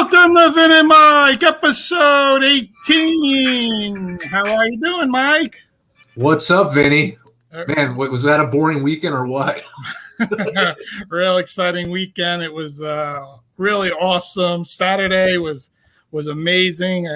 Welcome to Vin and Mike, episode 18. How are you doing, Mike? What's up, Vinny? Man, was that a boring weekend or what? Real exciting weekend. It was really awesome. Saturday was amazing.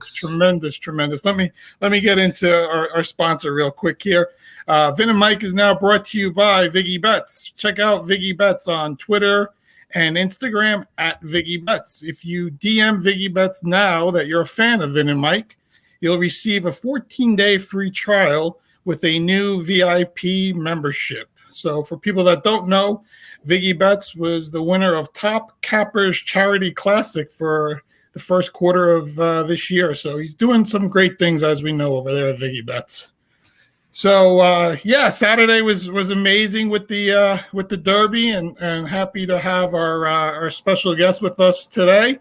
Tremendous. Let me get into our sponsor real quick here. Vin and Mike is now brought to you by Viggy Bets. Check out Viggy Bets on Twitter and Instagram at Viggy Bets. If you DM Viggy Bets now that you're a fan of Vin and Mike, you'll receive a 14-day free trial with a new VIP membership. So for people that don't know, Viggy Bets was the winner of Top Cappers Charity Classic for the first quarter of this year. So he's doing some great things, as we know, over there at Viggy Bets. So Saturday was amazing with the Derby, and happy to have our special guest with us today,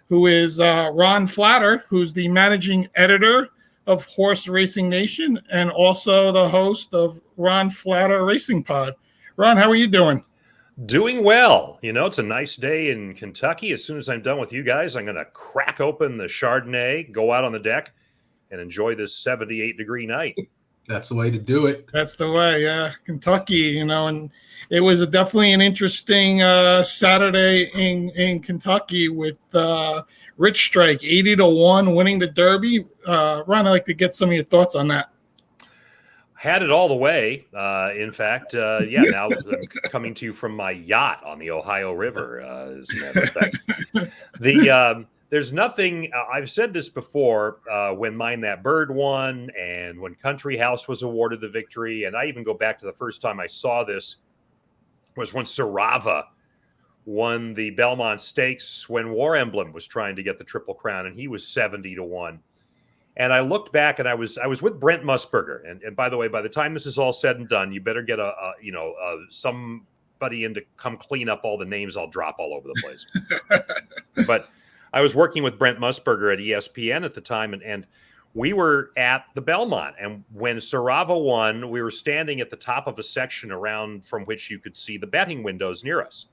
who is Ron Flatter, who's the managing editor of Horse Racing Nation and also the host of Ron Flatter Racing Pod. Ron, how are you doing? Doing well. You know, it's a nice day in Kentucky. As soon as I'm done with you guys, I'm going to crack open the Chardonnay, go out on the deck, and enjoy this 78-degree night. That's the way to do it. That's the way, yeah. Kentucky, and it was definitely an interesting Saturday in Kentucky with Rich Strike, 80-1, winning the Derby. Ron, I'd like to get some of your thoughts on that. Had it all the way. In fact, now I'm coming to you from my yacht on the Ohio River, as a matter of fact. There's nothing, I've said this before, when Mind That Bird won and when Country House was awarded the victory, and I even go back to the first time I saw this was when Sarava won the Belmont Stakes when War Emblem was trying to get the Triple Crown, and he was 70-1. And I looked back, and I was with Brent Musburger. And by the way, by the time this is all said and done, you better get somebody in to come clean up all the names I'll drop all over the place. But I was working with Brent Musburger at ESPN at the time, and we were at the Belmont. And when Sarava won, we were standing at the top of a section around from which you could see the betting windows near us.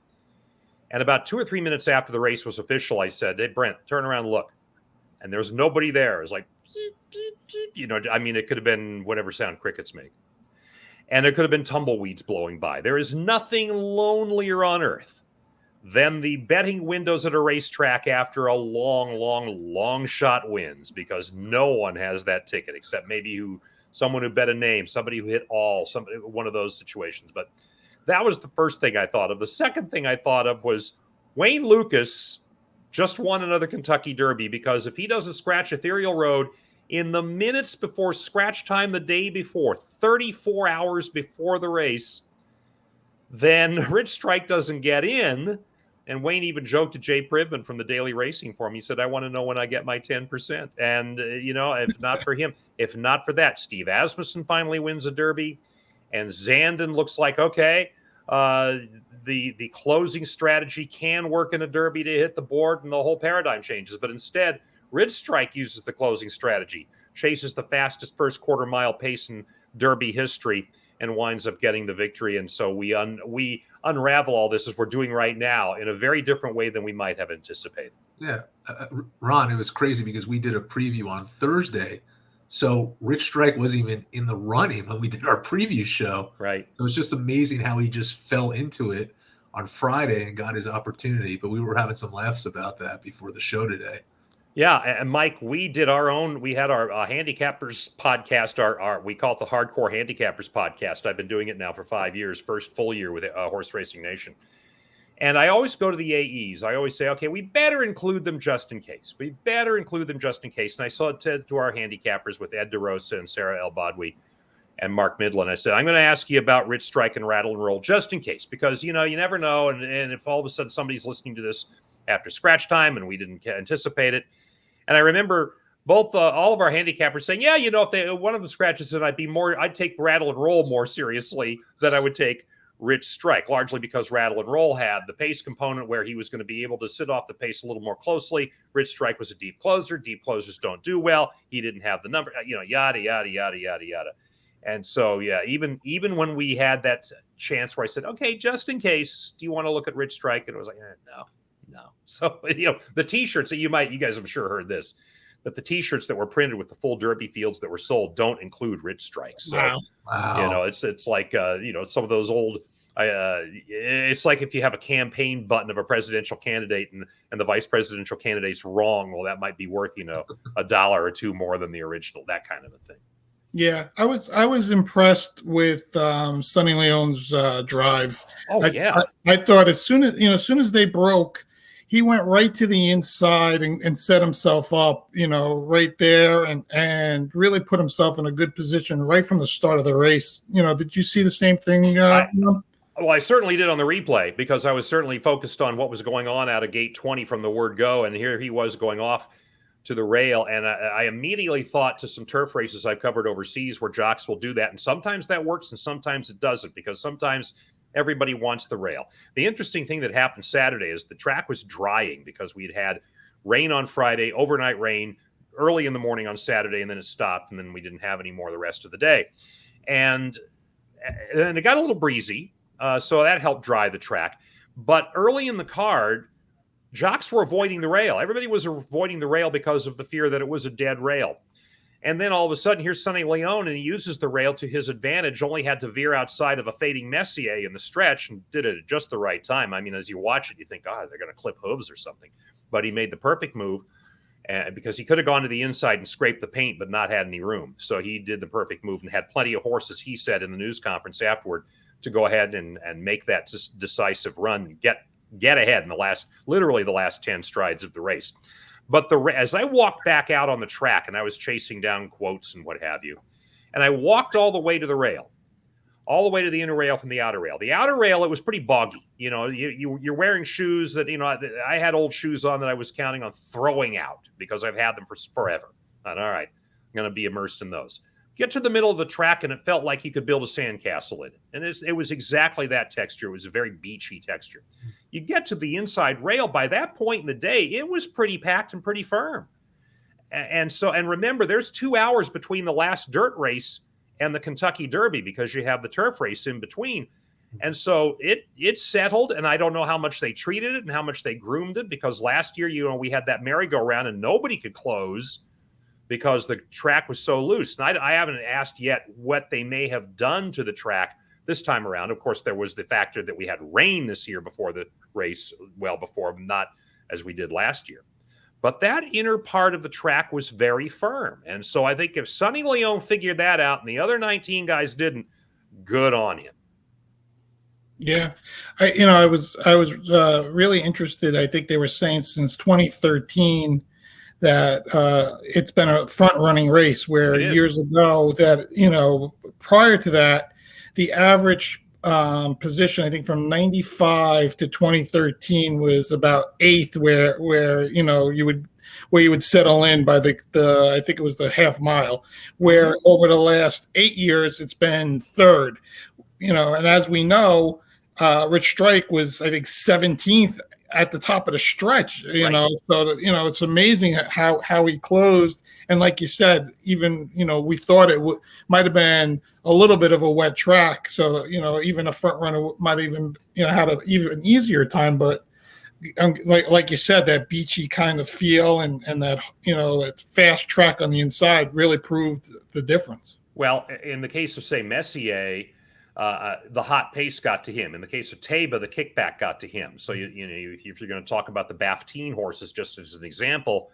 And about 2 or 3 minutes after the race was official, I said, "Hey, Brent, turn around and look." And there was nobody there. It was like, it could have been whatever sound crickets make. And there could have been tumbleweeds blowing by. There is nothing lonelier on earth than the betting windows at a racetrack after a long shot wins, because no one has that ticket except maybe someone who bet a name, somebody who hit one of those situations. But that was the first thing I thought of. The second thing I thought of was Wayne Lucas just won another Kentucky Derby, because if he doesn't scratch Ethereal Road in the minutes before scratch time the day before, 34 hours before the race, then Rich Strike doesn't get in. And Wayne even joked to Jay Privman from the Daily Racing Form. He said, "I want to know when I get my 10%. And, if not for him, if not for that, Steve Asmussen finally wins a Derby. And Zandon looks like, okay, the closing strategy can work in a Derby to hit the board and the whole paradigm changes. But instead, Rich Strike uses the closing strategy, chases the fastest first quarter mile pace in Derby history, and winds up getting the victory. And so we unravel all this, as we're doing right now, in a very different way than we might have anticipated. Yeah. Ron, it was crazy because we did a preview on Thursday. So Rich Strike wasn't even in the running when we did our preview show. Right. It was just amazing how he just fell into it on Friday and got his opportunity. But we were having some laughs about that before the show today. Yeah, and Mike, we had our Handicappers podcast, we call it the Hardcore Handicappers podcast. I've been doing it now for 5 years, first full year with Horse Racing Nation. And I always go to the AEs. I always say, okay, we better include them just in case. And I saw it to our handicappers with Ed DeRosa and Sarah El Badwi and Mark Midland. I said, I'm going to ask you about Rich Strike and Rattle and Roll just in case, because, you never know. And if all of a sudden somebody's listening to this after scratch time and we didn't anticipate it. And I remember all of our handicappers saying, yeah, if one of them scratches it, I'd take Rattle and Roll more seriously than I would take Rich Strike, largely because Rattle and Roll had the pace component where he was going to be able to sit off the pace a little more closely. Rich Strike was a deep closer. Deep closers don't do well. He didn't have the number, yada, yada, yada, yada, yada. And so, yeah, even when we had that chance where I said, okay, just in case, do you want to look at Rich Strike? And it was like, now. So, the T-shirts that you guys have sure heard this, that the T-shirts that were printed with the full Derby fields that were sold don't include Rich Strike. So, Wow. it's like, some of those old, it's like if you have a campaign button of a presidential candidate and the vice presidential candidate's wrong, well, that might be worth, $1 or $2 more than the original, that kind of a thing. Yeah, I was impressed with Sonny Leone's drive. Oh, yeah. I thought as soon as they broke, he went right to the inside and set himself up, right there and really put himself in a good position right from the start of the race. Did you see the same thing? Well, I certainly did on the replay, because I was certainly focused on what was going on out of gate 20 from the word go. And here he was going off to the rail. And I immediately thought to some turf races I've covered overseas where jocks will do that. And sometimes that works and sometimes it doesn't, because sometimes everybody wants the rail. The interesting thing that happened Saturday is the track was drying because we'd had rain on Friday, overnight rain early in the morning on Saturday, and then it stopped, and then we didn't have any more the rest of the day. And it got a little breezy, so that helped dry the track. But early in the card, jocks were avoiding the rail. Everybody was avoiding the rail because of the fear that it was a dead rail. And then all of a sudden, here's Sonny Leone, and he uses the rail to his advantage, only had to veer outside of a fading Messier in the stretch and did it at just the right time. I mean, as you watch it, you think, they're going to clip hooves or something. But he made the perfect move because he could have gone to the inside and scraped the paint, but not had any room. So he did the perfect move and had plenty of horses, he said in the news conference afterward, to go ahead and make that decisive run and get ahead in literally the last 10 strides of the race. But as I walked back out on the track and I was chasing down quotes and what have you, and I walked all the way to the rail, all the way to the inner rail from the outer rail. The outer rail, it was pretty boggy. You're wearing shoes that, I had old shoes on that I was counting on throwing out because I've had them for forever. And all right, I'm going to be immersed in those. Get to the middle of the track, and it felt like you could build a sandcastle in it. And it was exactly that texture. It was a very beachy texture. You get to the inside rail, by that point in the day, it was pretty packed and pretty firm. And remember, there's 2 hours between the last dirt race and the Kentucky Derby because you have the turf race in between. And so it settled, and I don't know how much they treated it and how much they groomed it, because last year, we had that merry-go-round and nobody could close because the track was so loose. And I haven't asked yet what they may have done to the track this time around. Of course, there was the factor that we had rain this year before the race, well before, not as we did last year. But that inner part of the track was very firm. And so I think if Sonny Leone figured that out and the other 19 guys didn't, good on him. Yeah. I was really interested. I think they were saying since 2013 that it's been a front-running race, where years ago that, prior to that, the average position, I think from 95 to 2013 was about 8th, where you would settle in by the I think it was the half mile, where over the last 8 years it's been 3rd, and as we know, Rich Strike was, I think, 17th at the top of the stretch, so it's amazing how he closed. And like you said, even we thought it might have been a little bit of a wet track, so even a front runner might even had an even easier time. But like you said, that beachy kind of feel and that that fast track on the inside really proved the difference. Well, in the case of, say, Messier, the hot pace got to him. In the case of Taba, the kickback got to him. So if you're going to talk about the Baffert horses, just as an example,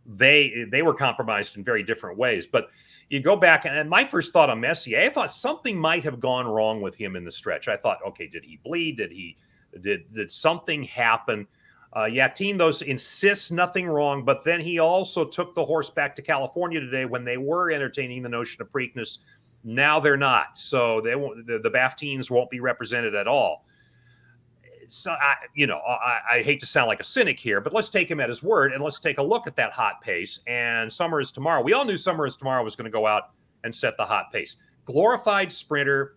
they were compromised in very different ways. But you go back, and my first thought on Messier, I thought something might have gone wrong with him in the stretch. I thought, okay, did he bleed? Did something happen? Yatin, those insists nothing wrong, but then he also took the horse back to California today when they were entertaining the notion of Preakness. Now they're not, so the Bafferts won't be represented at all. So I hate to sound like a cynic here, but let's take him at his word and let's take a look at that hot pace. And Summer Is Tomorrow. We all knew Summer Is Tomorrow was going to go out and set the hot pace. Glorified sprinter,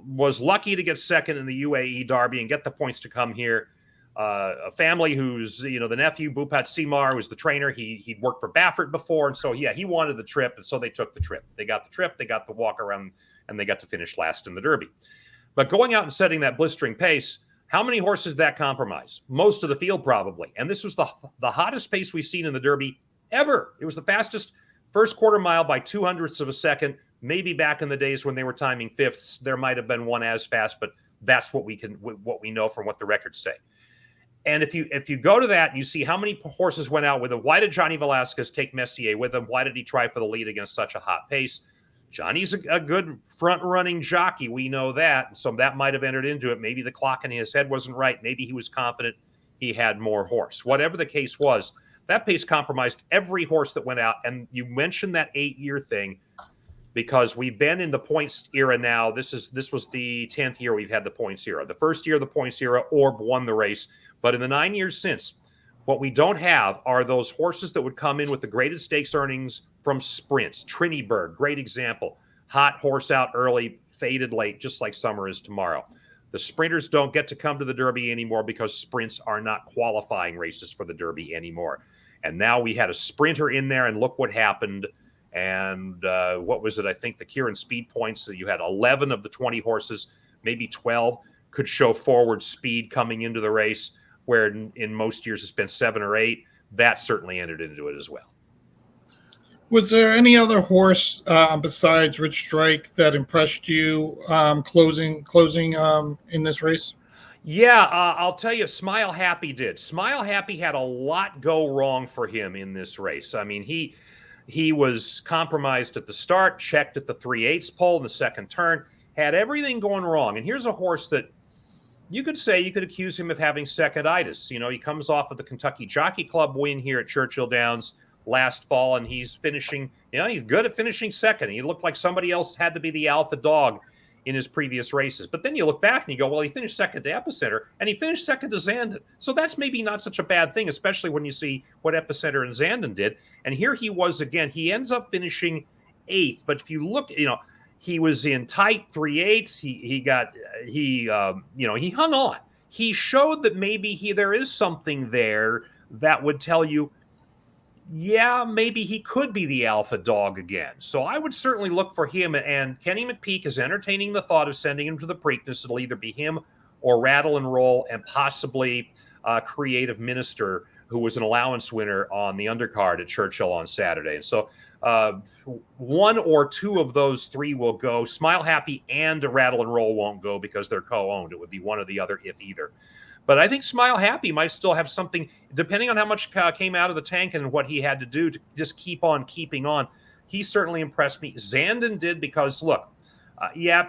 was lucky to get second in the UAE Derby and get the points to come here. A family who's, the nephew, Bupat Simar, was the trainer. He'd worked for Baffert before. And so, he wanted the trip. And so they took the trip. They got the trip, they got the walk around, and they got to finish last in the Derby. But going out and setting that blistering pace, How many horses did that compromise? Most of the field, probably. And this was the hottest pace we've seen in the Derby ever. It was the fastest first quarter mile by 200ths of a second. Maybe back in the days when they were timing fifths, there might have been one as fast, but that's what we know from what the records say. And if you go to that and you see how many horses went out with him, why did Johnny Velasquez take Messier with him? Why did he try for the lead against such a hot pace? Johnny's a good front-running jockey. We know that. So that might have entered into it. Maybe the clock in his head wasn't right. Maybe he was confident he had more horse. Whatever the case was, that pace compromised every horse that went out. And you mentioned that 8-year thing because we've been in the points era now. This was the 10th year we've had the points era. The first year of the points era, Orb won the race. But in the 9 years since, what we don't have are those horses that would come in with the graded stakes earnings from sprints. Triniberg, great example. Hot horse out early, faded late, just like summer is tomorrow. The sprinters don't get to come to the Derby anymore because sprints are not qualifying races for the Derby anymore. And now we had a sprinter in there, and look what happened. And what was it? I think the Kieran Speed points, so you had 11 of the 20 horses, maybe 12, could show forward speed coming into the race, where in most years it's been 7 or 8. That certainly entered into it as well. Was there any other horse besides Rich Strike that impressed you closing in this race? Yeah, I'll tell you, Smile Happy did. Smile Happy had a lot go wrong for him in this race. I mean, he was compromised at the start, checked at the 3/8 pole in the second turn, had everything going wrong. And here's a horse that you could accuse him of having seconditis. You know, he comes off of the Kentucky Jockey Club win here at Churchill Downs last fall, and he's finishing, he's good at finishing second. He looked like somebody else had to be the alpha dog in his previous races. But then you look back and you go, well, he finished second to Epicenter, and he finished second to Zandon. So that's maybe not such a bad thing, especially when you see what Epicenter and Zandon did. And here he was again. He ends up finishing 8th. But if you look, he was in tight 3/8. He hung on. He showed that maybe there is something there that would tell you, yeah, maybe he could be the alpha dog again. So I would certainly look for him. And Kenny McPeak is entertaining the thought of sending him to the Preakness. It'll either be him or Rattle and Roll, and possibly Creative Minister, who was an allowance winner on the undercard at Churchill on Saturday. And so one or two of those three will go. Smile Happy and Rattle and Roll won't go because they're co-owned. It would be one or the other, if either. But I think Smile Happy might still have something, depending on how much came out of the tank and what he had to do to just keep on keeping on. He certainly impressed me. Zandon did because, look,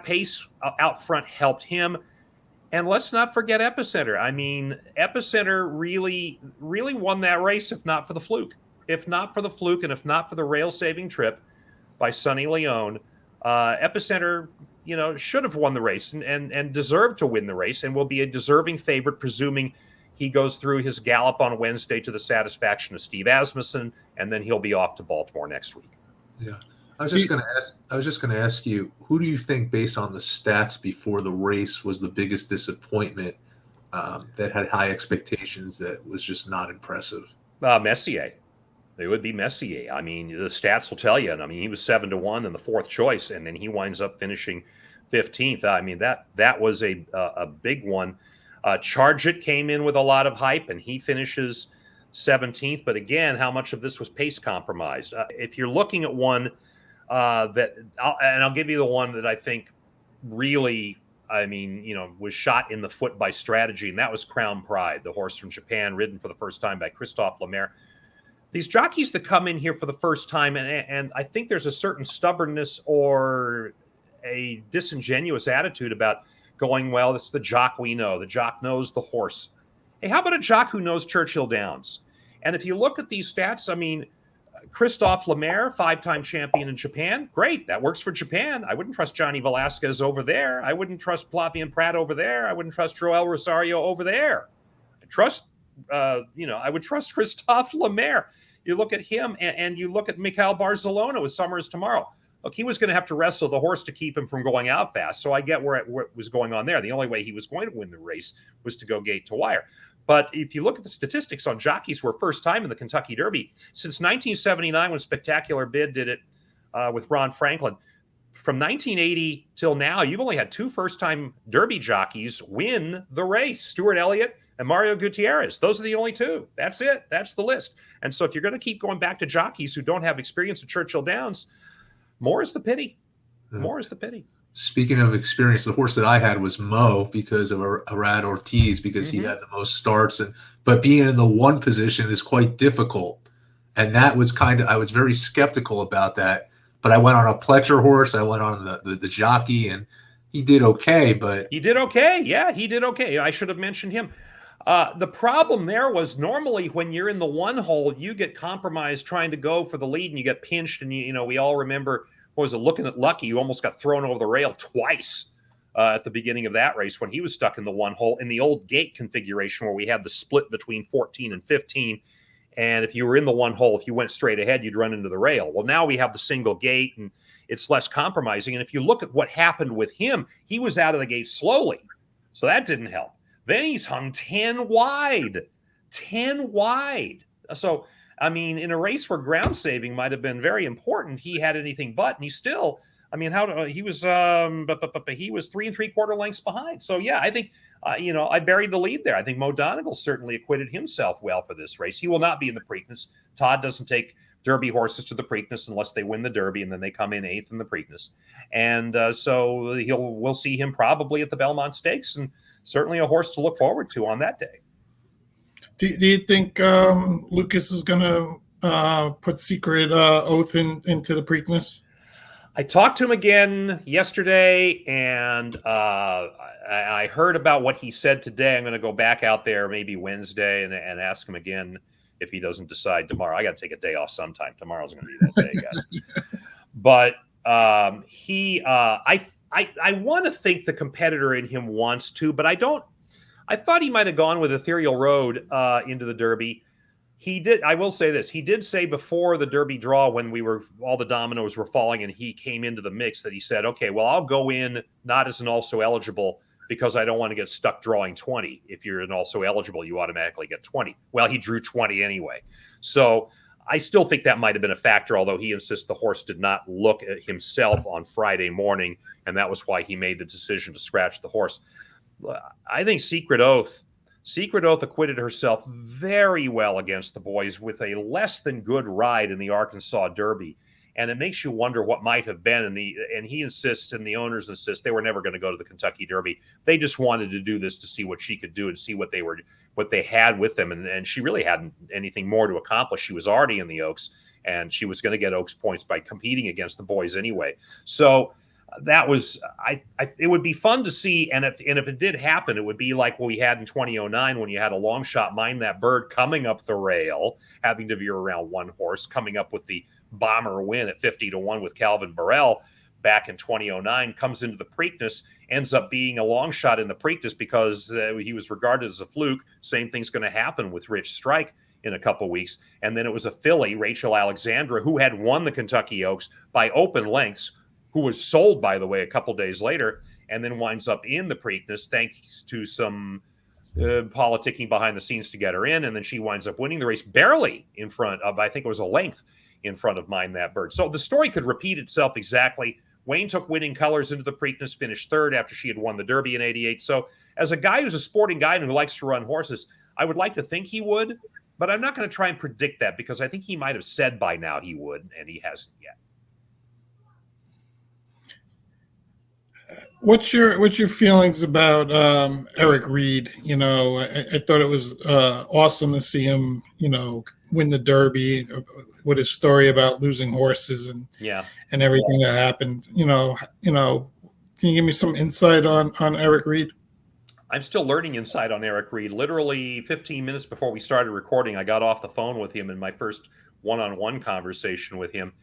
pace out front helped him. And let's not forget Epicenter. I mean, Epicenter really, really won that race, if not for the fluke. If not for the fluke, and if not for the rail-saving trip by Sonny Leone, Epicenter, should have won the race and deserved to win the race, and will be a deserving favorite, presuming he goes through his gallop on Wednesday to the satisfaction of Steve Asmussen, and then he'll be off to Baltimore next week. Yeah. I was just going to ask you, who do you think, based on the stats before the race, was the biggest disappointment that had high expectations that was just not impressive? Messier. It would be Messier. I mean, the stats will tell you. And I mean, he was 7-1 in the 4th choice, and then he winds up finishing 15th. I mean, that was a big one. Charge It came in with a lot of hype, and he finishes 17th. But again, how much of this was pace compromised? If you're looking at one I'll give you the one that I think really, was shot in the foot by strategy, and that was Crown Pride, the horse from Japan, ridden for the first time by Christophe Lemaire. These jockeys that come in here for the first time, and I think there's a certain stubbornness or a disingenuous attitude about going, well, it's the jock we know. The jock knows the horse. Hey, how about a jock who knows Churchill Downs? And if you look at these stats, Christophe Lemaire, 5-time champion in Japan. Great. That works for Japan. I wouldn't trust Johnny Velasquez over there. I wouldn't trust Flavien Prat over there. I wouldn't trust Joel Rosario over there. I would trust Christophe Lemaire. You look at him and you look at Mikhail Barzalona with Summer is Tomorrow. Look, he was going to have to wrestle the horse to keep him from going out fast. So I get where it was going on there. The only way he was going to win the race was to go gate to wire. But if you look at the statistics on jockeys who were first time in the Kentucky Derby, since 1979, when Spectacular Bid did it with Ron Franklin, from 1980 till now, you've only had 2 first-time Derby jockeys win the race: Stuart Elliott and Mario Gutierrez. Those are the only 2. That's it. That's the list. And so if you're going to keep going back to jockeys who don't have experience at Churchill Downs, more is the pity. More is the pity. Speaking of experience, the horse that I had was Mo because of Arad Ortiz, because he had the most starts. But being in the 1 position is quite difficult. And that was I was very skeptical about that. But I went on a Pletcher horse. I went on the jockey, and he did okay. But he did okay. Yeah, he did okay. I should have mentioned him. The problem there was normally when you're in the 1 hole, you get compromised trying to go for the lead, and you get pinched. And we all remember, what was it, Looking at Lucky, who almost got thrown over the rail twice at the beginning of that race when he was stuck in the 1 hole in the old gate configuration where we had the split between 14 and 15. And if you were in the 1 hole, if you went straight ahead, you'd run into the rail. Well, now we have the single gate, and it's less compromising. And if you look at what happened with him, he was out of the gate slowly. So that didn't help. Then he's hung 10 wide. 10 wide. So, I mean, in a race where ground saving might have been very important, he had anything but, and he still, he was 3 3/4 lengths behind. So, yeah, I think, I buried the lead there. I think Mo Donegal certainly acquitted himself well for this race. He will not be in the Preakness. Todd doesn't take Derby horses to the Preakness unless they win the Derby, and then they come in 8th in the Preakness. And so we'll see him probably at the Belmont Stakes, and certainly a horse to look forward to on that day. Do you think Lucas is going to put Secret Oath into the Preakness? I talked to him again yesterday, and I heard about what he said today. I'm going to go back out there maybe Wednesday and ask him again if he doesn't decide tomorrow. I got to take a day off sometime. Tomorrow's going to be that day, guys. But I want to think the competitor in him wants to, but I don't. I thought he might have gone with Ethereal Road into the Derby. He did. I will say this. He did say before the Derby draw, when all the dominoes were falling and he came into the mix, that he said, okay, well, I'll go in not as an also eligible because I don't want to get stuck drawing 20. If you're an also eligible, you automatically get 20. Well, he drew 20 anyway. So I still think that might have been a factor, although he insists the horse did not look at himself on Friday morning, and that was why he made the decision to scratch the horse. I think Secret Oath acquitted herself very well against the boys with a less than good ride in the Arkansas Derby. And it makes you wonder what might have been. And he insists, and the owners insist, they were never going to go to the Kentucky Derby. They just wanted to do this to see what she could do and see what they had with them. And she really hadn't anything more to accomplish. She was already in the Oaks, and she was going to get Oaks points by competing against the boys anyway. So that was, it would be fun to see. And if it did happen, it would be like what we had in 2009 when you had a long shot Mind That Bird coming up the rail, having to veer around one horse, coming up with the bomber win at 50-1 with Calvin Burrell back in 2009, comes into the Preakness, ends up being a long shot in the Preakness because he was regarded as a fluke. Same thing's going to happen with Rich Strike in a couple weeks. And then it was a filly, Rachel Alexandra, who had won the Kentucky Oaks by open lengths, who was sold, by the way, a couple days later, and then winds up in the Preakness thanks to some politicking behind the scenes to get her in. And then she winds up winning the race barely in front of, I think it was a length in front of Mind That Bird. So the story could repeat itself exactly. Wayne took winning colors into the Preakness, finished third after she had won the Derby in 88. So as a guy who's a sporting guy and who likes to run horses, I would like to think he would, but I'm not going to try and predict that because I think he might have said by now he would, and he hasn't yet. What's your feelings about Eric Reed? I thought it was awesome to see him, win the Derby with his story about losing horses and everything that happened. Can you give me some insight on Eric Reed? I'm still learning insight on Eric Reed. Literally 15 minutes before we started recording, I got off the phone with him in my first one-on-one conversation with him.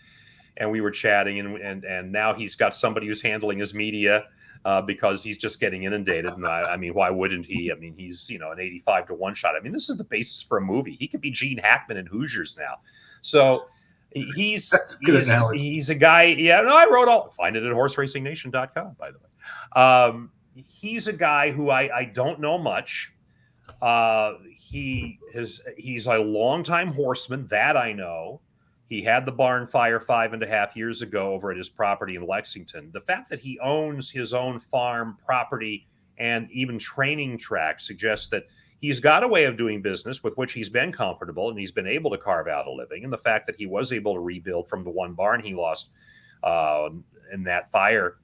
And we were chatting, and now he's got somebody who's handling his media because he's just getting inundated. And I mean, why wouldn't he? I mean, he's an 85-1 shot. I mean, this is the basis for a movie. He could be Gene Hackman in Hoosiers now. So he's a guy. Yeah, no, I wrote all. Find it at horseracing.nation.com, by the way. He's a guy who I don't know much. He's a longtime horseman, that I know. He had the barn fire 5.5 years ago over at his property in Lexington. The fact that he owns his own farm, property, and even training track suggests that he's got a way of doing business with which he's been comfortable, and he's been able to carve out a living. And the fact that he was able to rebuild from the one barn he lost in that fire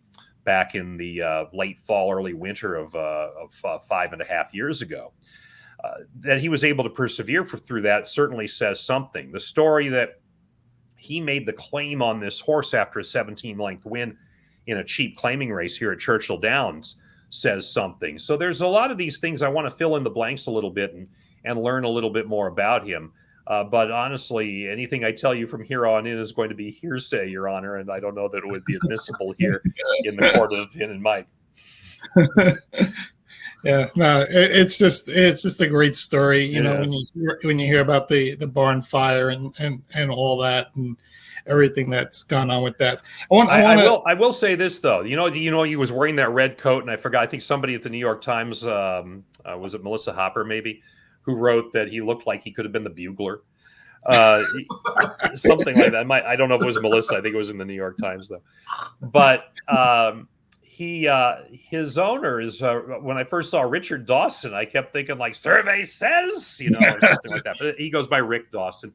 back in the late fall, early winter of 5.5 years ago, that he was able to persevere through that certainly says something. The story that he made the claim on this horse after a 17-length win in a cheap claiming race here at Churchill Downs says something. So there's a lot of these things I want to fill in the blanks a little bit and learn a little bit more about him. But honestly, anything I tell you from here on in is going to be hearsay, Your Honor, and I don't know that it would be admissible here in the court of Vin and Mike. Yeah, no, it's just a great story, you know, when you hear about the barn fire and all that and everything that's gone on with that. I will say this though, you know, he was wearing that red coat, and I forgot. I think somebody at the New York Times, was it Melissa Hopper maybe, who wrote that he looked like he could have been the bugler, something like that. I don't know if it was Melissa. I think it was in the New York Times though, but. His owner is when I first saw Richard Dawson, I kept thinking like survey says, you know, or something like that. But he goes by Rick Dawson,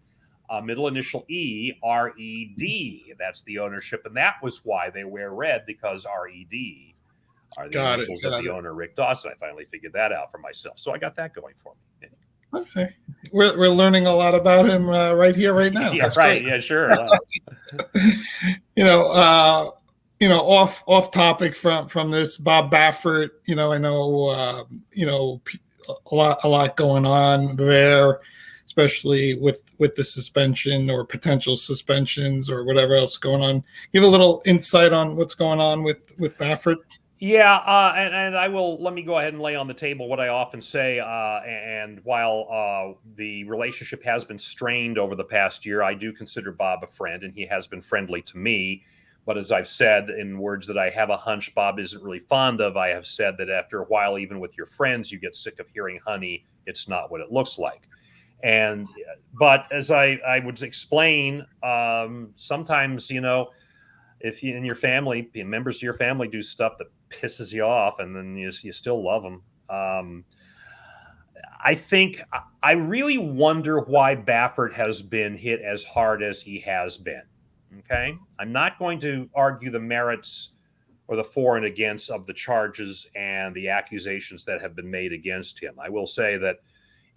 middle initial E, R-E-D. That's the ownership, and that was why they wear red, because R-E-D are the initials of the owner, Rick Dawson. I finally figured that out for myself, so I got that going for me. Okay, we're learning a lot about him right here, right now. Yeah, that's right. Great. Yeah, sure. Off topic from this, Bob Baffert, I know, a lot going on there, especially with the suspension or potential suspensions or whatever else going on. Give a little insight on what's going on with Baffert. Yeah, and I will, let me go ahead and lay on the table what I often say. And while the relationship has been strained over the past year, I do consider Bob a friend, and he has been friendly to me. But as I've said in words that I have a hunch Bob isn't really fond of, I have said that after a while, even with your friends, you get sick of hearing, honey, it's not what it looks like. But as I would explain, sometimes, if you and your family, members of your family do stuff that pisses you off, and then you still love them. I really wonder why Baffert has been hit as hard as he has been. Okay, I'm not going to argue the merits or the for and against of the charges and the accusations that have been made against him. I will say that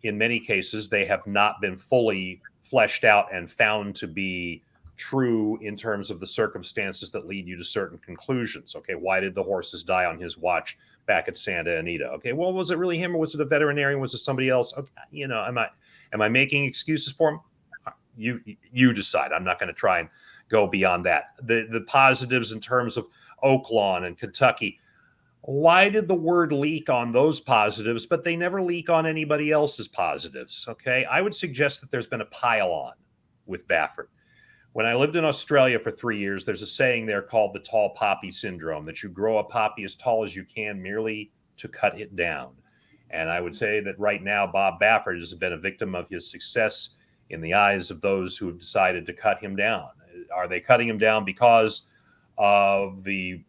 in many cases, they have not been fully fleshed out and found to be true in terms of the circumstances that lead you to certain conclusions. Okay, why did the horses die on his watch back at Santa Anita? Okay, well, was it really him, or was it a veterinarian? Was it somebody else? Okay, am I making excuses for him? You decide. I'm not going to try and go beyond that. The positives in terms of Oaklawn and Kentucky, why did the word leak on those positives, but they never leak on anybody else's positives? Okay, I would suggest that there's been a pile on with Baffert. When I lived in Australia for 3 years, there's a saying there called the tall poppy syndrome, that you grow a poppy as tall as you can merely to cut it down. And I would say that right now, Bob Baffert has been a victim of his success in the eyes of those who have decided to cut him down. Are they cutting him down because of the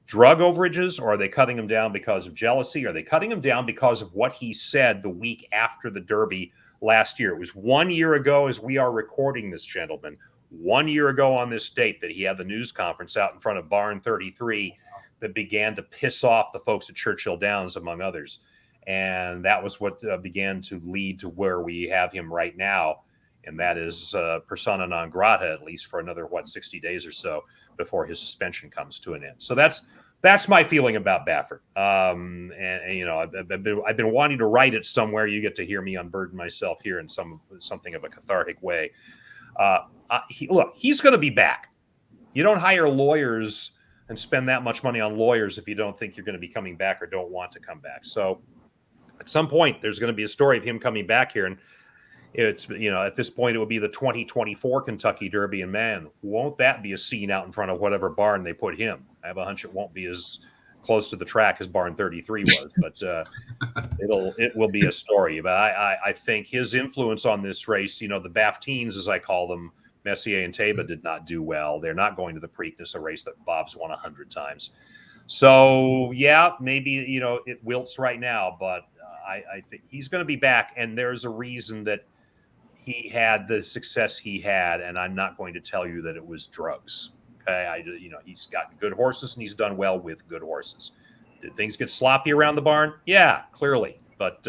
drug overages, or are they cutting him down because of jealousy? Are they cutting him down because of what he said the week after the Derby last year? It was 1 year ago as we are recording this, gentlemen, 1 year ago on this date that he had the news conference out in front of Barn 33 that began to piss off the folks at Churchill Downs, among others. And that was what began to lead to where we have him right now. And that is persona non grata, at least for another, 60 days or so before his suspension comes to an end. So that's my feeling about Baffert. I've been wanting to write it somewhere. You get to hear me unburden myself here in something of a cathartic way. He's going to be back. You don't hire lawyers and spend that much money on lawyers if you don't think you're going to be coming back or don't want to come back. So at some point, there's going to be a story of him coming back here, and it's, at this point, it would be the 2024 Kentucky Derby, and man, won't that be a scene out in front of whatever barn they put him? I have a hunch it won't be as close to the track as Barn 33 was, but it will be a story. But I think his influence on this race, the Bafteens, as I call them, Messier and Taiba did not do well. They're not going to the Preakness, a race that Bob's won 100 times. So, yeah, maybe, it wilts right now, but I think he's going to be back, and there's a reason that he had the success he had, and I'm not going to tell you that it was drugs. Okay, he's got good horses, and he's done well with good horses. Did things get sloppy around the barn? Yeah, clearly, but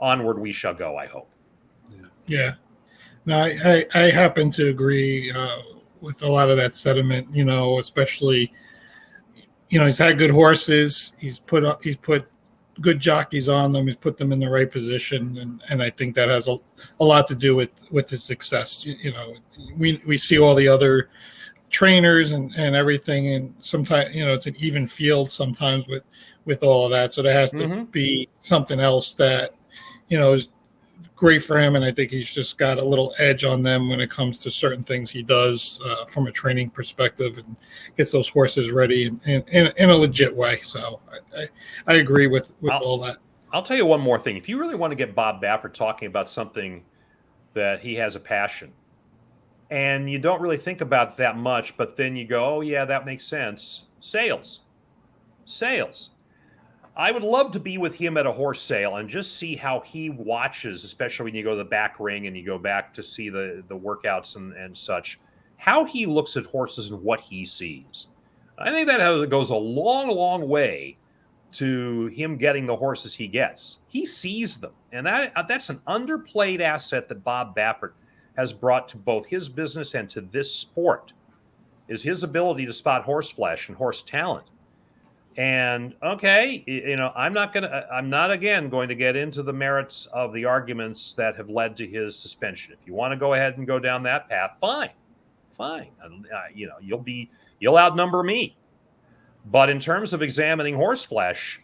onward we shall go, I hope. Yeah. No, I happen to agree with a lot of that sentiment, especially, he's had good horses. He's put good jockeys on them. He's put them in the right position. And I think that has a lot to do with his success. We see all the other trainers and everything. And sometimes, it's an even field sometimes with all of that. So there has to be something else that, is great for him, and I think he's just got a little edge on them when it comes to certain things he does from a training perspective, and gets those horses ready in a legit way. So I agree with all that. I'll tell you one more thing. If you really want to get Bob Baffert talking about something that he has a passion, and you don't really think about that much, but then you go, oh, yeah, that makes sense. Sales. I would love to be with him at a horse sale and just see how he watches, especially when you go to the back ring and you go back to see the workouts and such, how he looks at horses and what he sees. I think that goes a long, long way to him getting the horses he gets. He sees them, and that's an underplayed asset that Bob Baffert has brought to both his business and to this sport, is his ability to spot horse flesh and horse talent. And okay, I'm not again going to get into the merits of the arguments that have led to his suspension. If you want to go ahead and go down that path, fine. You'll outnumber me. But in terms of examining horse flesh,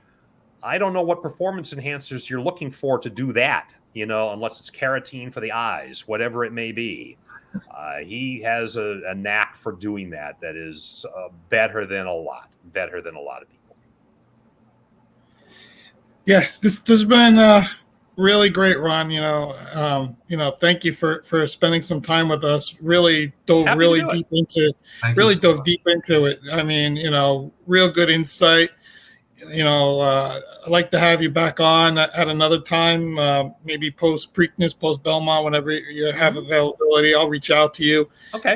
I don't know what performance enhancers you're looking for to do that. Unless it's carotene for the eyes, whatever it may be. He has a knack for doing that is better than a lot of people. Yeah, this has been really great, Ron. Thank you for spending some time with us. Really dove deep into it. I mean, real good insight. I'd like to have you back on at another time, maybe post Preakness, post Belmont, whenever you have availability. I'll reach out to you. Okay.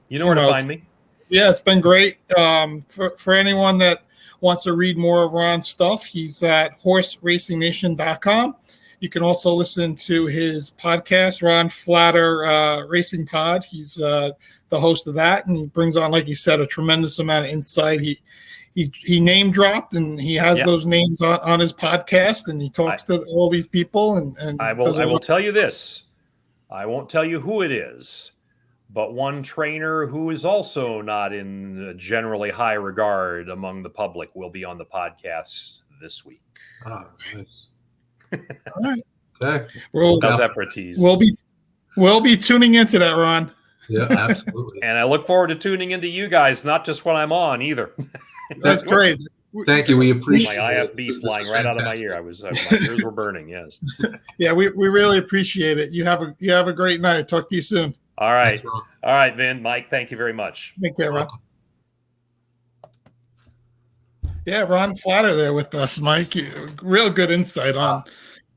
You know where to find me. Yeah, it's been great. For anyone that wants to read more of Ron's stuff, he's at horseраcingnation.com. You can also listen to his podcast, Ron Flatter Racing Pod. He's the host of that, and he brings on, like you said, a tremendous amount of insight. He name dropped, and he has those names on his podcast, and he talks to all these people. And I will tell you this. I won't tell you who it is, but one trainer who is also not in generally high regard among the public will be on the podcast this week. Oh, nice. All right. Okay. How's that for a tease? We'll be tuning into that, Ron. Yeah, absolutely. And I look forward to tuning into you guys, not just when I'm on either. That's great. Thank you. We appreciate my IFB flying right out of my ear. My ears were burning. Yes. Yeah, we really appreciate it. You have a great night. Talk to you soon. All right. All right, Vin, Mike, thank you very much. Take care, Ron. Yeah, Ron Flatter there with us, Mike. Real good insight on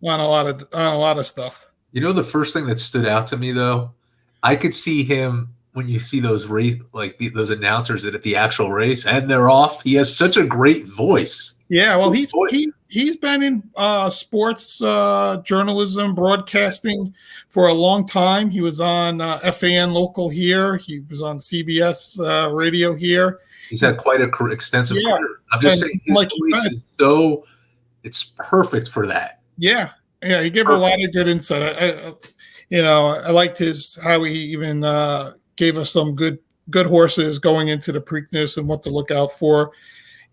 a lot of stuff. The first thing that stood out to me, though, I could see him when you see those those announcers at the actual race and they're off. He has such a great voice. Yeah, well, he's been in sports journalism, broadcasting for a long time. He was on FAN local here. He was on CBS radio here. He's had quite an extensive career. I'm just saying his voice is it's perfect for that. Yeah, he gave a lot of good insight. I liked how he even gave us some good horses going into the Preakness and what to look out for.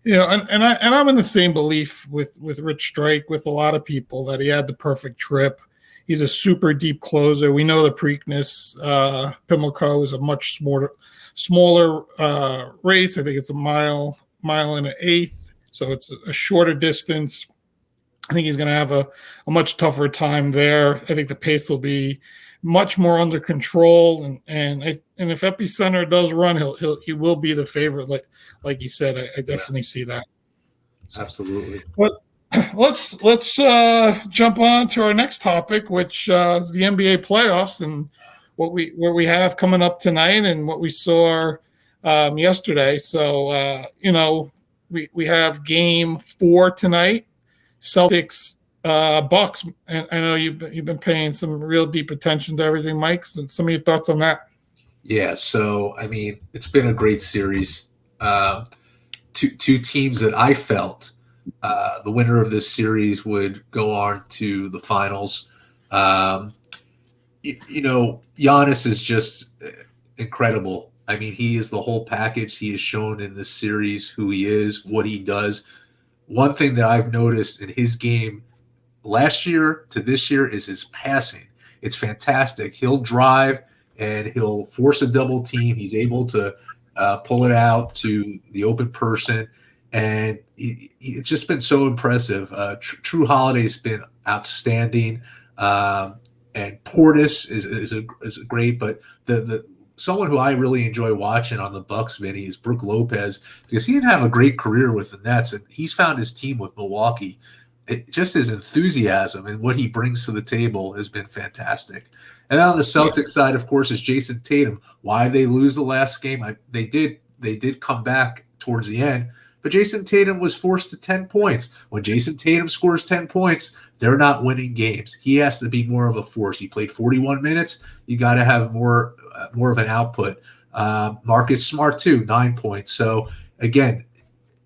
And I'm in the same belief with Rich Strike, with a lot of people, that he had the perfect trip. He's a super deep closer. We know the Preakness, Pimlico is a much smaller race. I think it's a mile and an eighth, so it's a shorter distance. I think he's going to have a much tougher time there. I think the pace will be much more under control. And if Epicenter does run, he will be the favorite. Like you said, I definitely see that. Absolutely. But let's jump on to our next topic, which is the NBA playoffs and what we have coming up tonight and what we saw yesterday. So we have Game 4 tonight, Celtics Bucks, and I know you've been paying some real deep attention to everything, Mike. So some of your thoughts on that? Yeah, so I mean, it's been a great series. Two teams that I felt the winner of this series would go on to the finals. Giannis is just incredible. I mean, he is the whole package. He has shown in this series who he is, what he does. One thing that I've noticed in his game last year to this year is his passing. It's fantastic. He'll drive and he'll force a double team. He's able to pull it out to the open person. And it's just been so impressive. True Holiday's been outstanding. And Portis is a great, but the someone who I really enjoy watching on the Bucks, Vinny, is Brook Lopez, because he didn't have a great career with the Nets, and he's found his team with Milwaukee. Just his enthusiasm and what he brings to the table has been fantastic. And on the Celtics side, of course, is Jason Tatum. Why they lose the last game? They did come back towards the end, but Jason Tatum was forced to 10 points. When Jason Tatum scores 10 points, they're not winning games. He has to be more of a force. He played 41 minutes. You got to have more of an output. Marcus Smart too, 9 points. So again,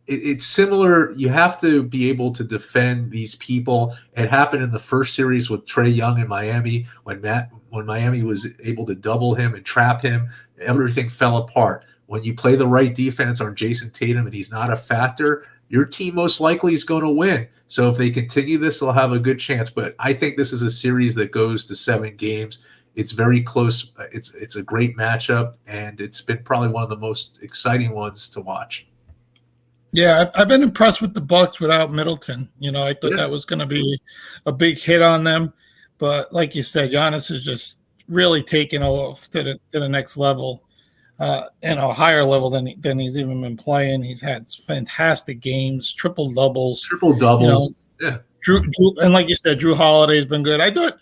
it's similar. You have to be able to defend these people. It happened in the first series with Trae Young in Miami when Miami was able to double him and trap him. Everything fell apart. When you play the right defense on Jason Tatum and he's not a factor, your team most likely is going to win. So if they continue this, they'll have a good chance. But I think this is a series that goes to 7 games. It's very close. It's a great matchup, and it's been probably one of the most exciting ones to watch. Yeah, I've been impressed with the Bucks without Middleton. I thought that was going to be a big hit on them. But like you said, Giannis is just really taken off to the next level. And a higher level than he's even been playing. He's had fantastic games, triple doubles. Yeah. Drew, and like you said, Drew Holiday's been good. I thought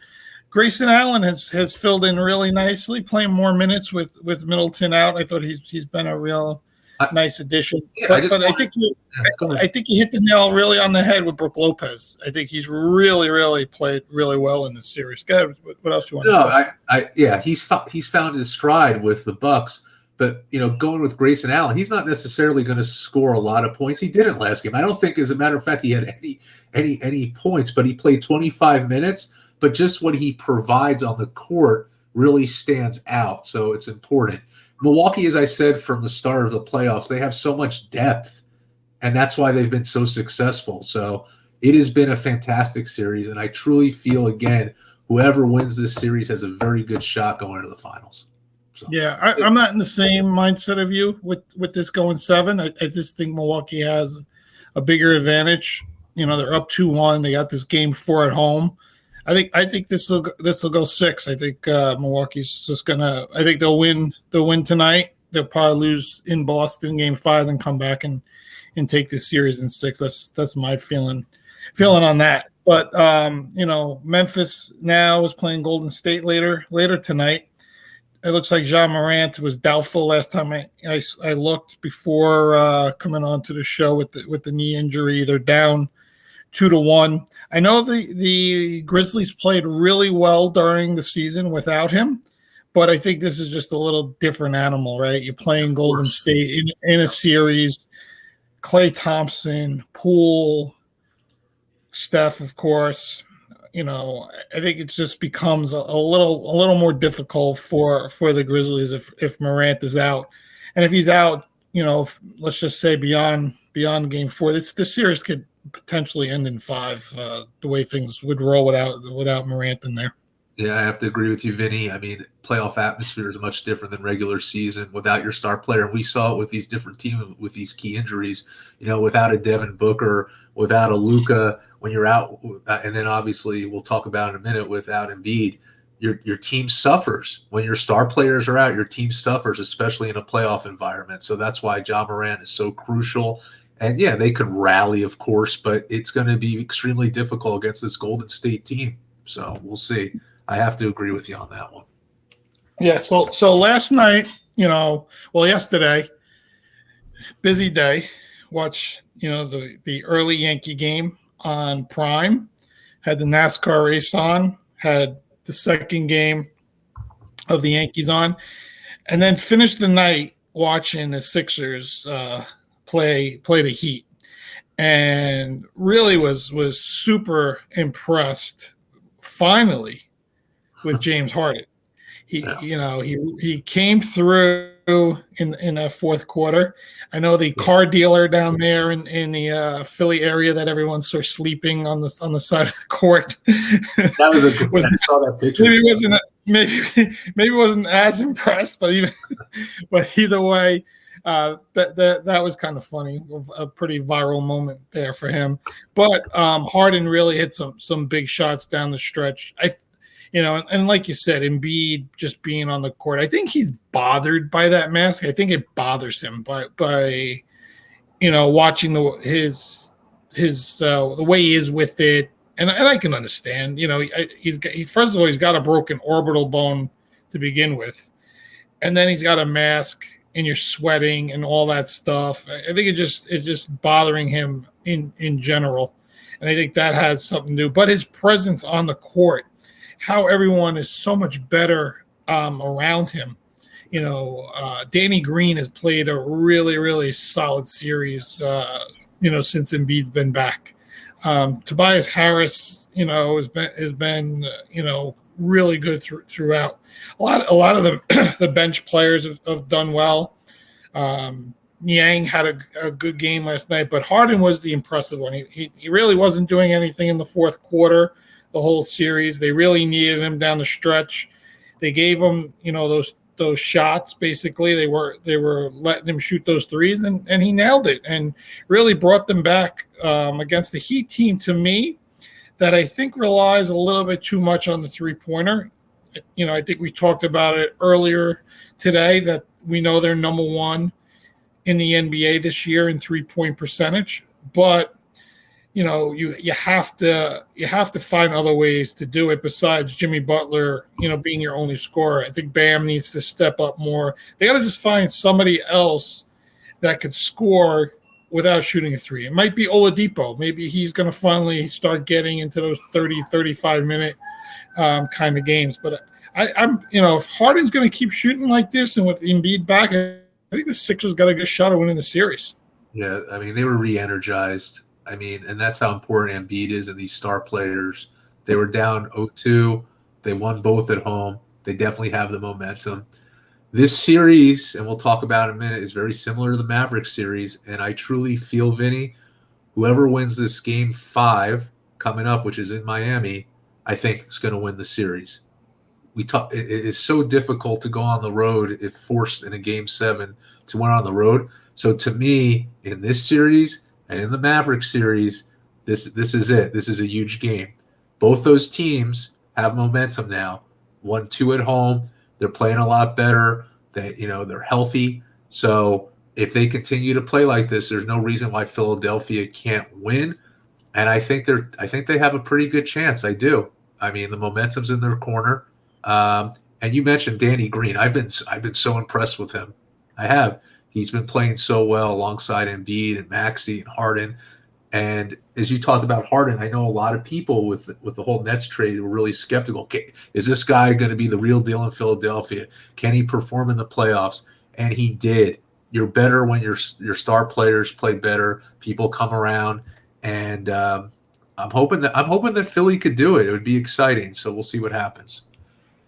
Grayson Allen has filled in really nicely, playing more minutes with Middleton out. I thought he's been a real nice addition. Yeah, I think you hit the nail really on the head with Brook Lopez. I think he's really played really well in this series. Go ahead. What else do you want to say? He's found his stride with the Bucks. But, going with Grayson Allen, he's not necessarily going to score a lot of points. He didn't last game. I don't think, as a matter of fact, he had any points, but he played 25 minutes. But just what he provides on the court really stands out. So it's important. Milwaukee, as I said from the start of the playoffs, they have so much depth, and that's why they've been so successful. So it has been a fantastic series, and I truly feel, again, whoever wins this series has a very good shot going to the finals. So, yeah, I'm not in the same mindset of you with this going 7. I just think Milwaukee has a bigger advantage. They're up 2-1. They got this Game 4 at home. I think this will go 6. I think Milwaukee's just gonna. I think they'll win. They'll win tonight. They'll probably lose in Boston Game 5, and come back and take this series in 6. That's my feeling on that. But Memphis now is playing Golden State later tonight. It looks like Ja Morant was doubtful last time I looked before coming on to the show with the knee injury. They're down 2-1. I know the Grizzlies played really well during the season without him, but I think this is just a little different animal, right? You're playing Golden State in a series. Klay Thompson, Poole, Steph, of course. I think it just becomes a little more difficult for the Grizzlies if Morant is out, and if he's out, let's just say beyond Game 4, this series could potentially end in 5. The way things would roll without Morant in there. Yeah, I have to agree with you, Vinny. I mean, playoff atmosphere is much different than regular season without your star player. And we saw it with these different teams with these key injuries, without a Devin Booker, without a Luka, when you're out. And then obviously we'll talk about in a minute without Embiid. your team suffers. When your star players are out, your team suffers, especially in a playoff environment. So that's why Ja Morant is so crucial. And yeah, they could rally, of course, but it's going to be extremely difficult against this Golden State team. So we'll see. I have to agree with you on that one. Yeah. So last night, yesterday, busy day. Watch, the early Yankee game on Prime. Had the NASCAR race on. Had the second game of the Yankees on, and then finished the night watching the Sixers play the Heat, and really was super impressed finally with James Harden. He came through in that fourth quarter. I know the car dealer down there in the Philly area that everyone's sort of sleeping on the side of the court. That was I saw that picture. Maybe wasn't as impressed, but either way, that was kind of funny. A pretty viral moment there for him. But Harden really hit some big shots down the stretch. And like you said, Embiid just being on the court, I think he's bothered by that mask. I think it bothers him by watching the way he is with it, and I can understand. First of all, he's got a broken orbital bone to begin with, and then he's got a mask, and you're sweating and all that stuff. I think it's just bothering him in general, and I think that has something to do. But his presence on the court, how everyone is so much better around him. Danny Green has played a really, really solid series, since Embiid's been back. Tobias Harris, has been really good throughout. A lot of the bench players have done well. Niang had a good game last night, but Harden was the impressive one. He really wasn't doing anything in the fourth quarter. The whole series, they really needed him down the stretch. They gave him, those shots. Basically, they were letting him shoot those threes, and he nailed it, and really brought them back against the Heat team. To me, that I think relies a little bit too much on the 3-pointer. I think we talked about it earlier today that we know they're number one in the NBA this year in 3-point percentage, but you have to find other ways to do it besides Jimmy Butler, being your only scorer. I think Bam needs to step up more. They got to just find somebody else that could score without shooting a three. It might be Oladipo. Maybe he's going to finally start getting into those 30, 35-minute kind of games. But I'm if Harden's going to keep shooting like this and with Embiid back, I think the Sixers got a good shot at winning the series. Yeah, they were re-energized. And that's how important Embiid is and these star players. They were down 0-2. They won both at home. They definitely have the momentum. This series, and we'll talk about in a minute, is very similar to the Mavericks series. And I truly feel, Vinny, whoever wins this game 5 coming up, which is in Miami, I think is going to win the series. It is so difficult to go on the road if forced in a game 7 to win on the road. So to me, in this series and in the Mavericks series, this is it. This is a huge game. Both those teams have momentum now. 1-2 at home. They're playing a lot better. They're healthy. So if they continue to play like this, there's no reason why Philadelphia can't win. And I think they have a pretty good chance. I do. The momentum's in their corner. And you mentioned Danny Green. I've been so impressed with him. I have. He's been playing so well alongside Embiid and Maxey and Harden. And as you talked about Harden, I know a lot of people with the whole Nets trade were really skeptical. Okay, is this guy going to be the real deal in Philadelphia? Can he perform in the playoffs? And he did. You're better when your star players play better. People come around, and I'm hoping that Philly could do it. It would be exciting. So we'll see what happens.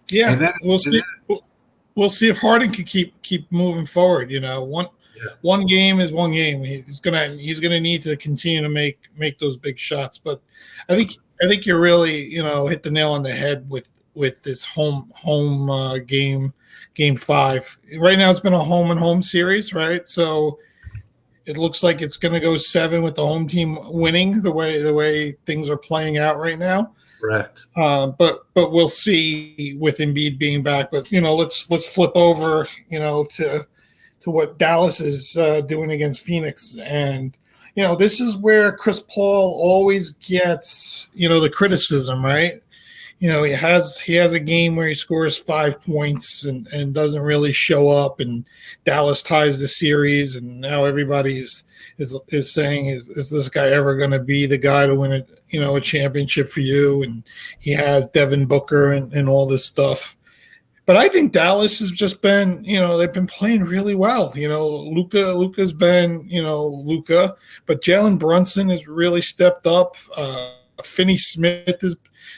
Yeah, and then, we'll see. We'll see if Harden can keep moving forward. One game is one game. He's gonna need to continue to make those big shots. But I think you're really hit the nail on the head with this home game 5. Right now it's been a home series, right? So it looks like it's gonna go 7 with the home team winning the way things are playing out right now. Correct. But we'll see with Embiid being back. But let's flip over to what Dallas is doing against Phoenix, and this is where Chris Paul always gets the criticism, right? He has a game where he scores 5 points and doesn't really show up, and Dallas ties the series, and now everybody's is saying, is this guy ever going to be the guy to win a championship for you? And he has Devin Booker and all this stuff. But I think Dallas has just been, they've been playing really well. Luka's been, Luka, but Jalen Brunson has really stepped up. Finney Smith has